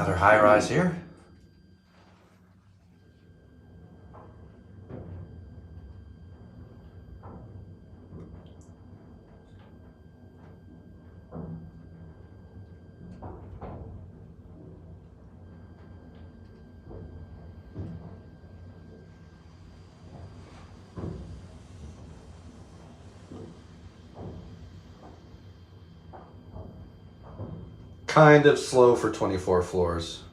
Another high rise here. Kind of slow for 24 floors.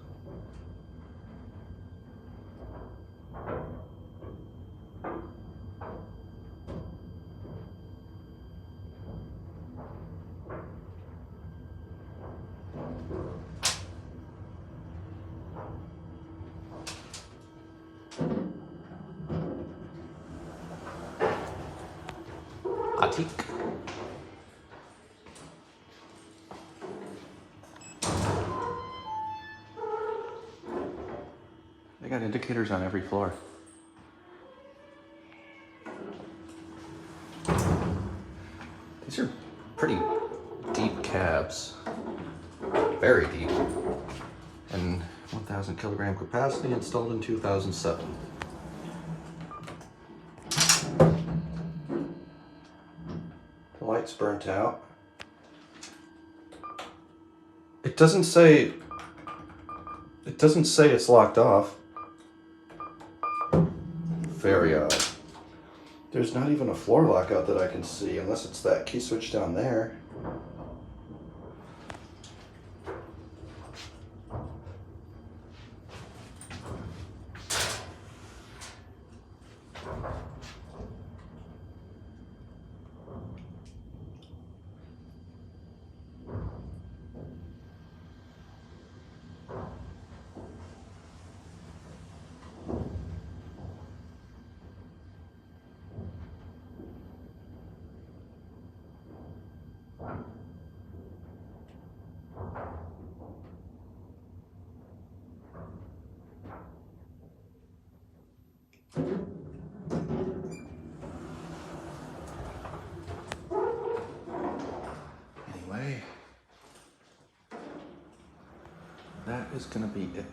Atik. They got indicators on every floor. These are pretty deep cabs. Very deep. And 1,000 kilogram capacity, installed in 2007. The light's burnt out. It doesn't say it's locked off. Very odd. There's not even a floor lockout that I can see, unless it's that key switch down there. Anyway, that is gonna be it.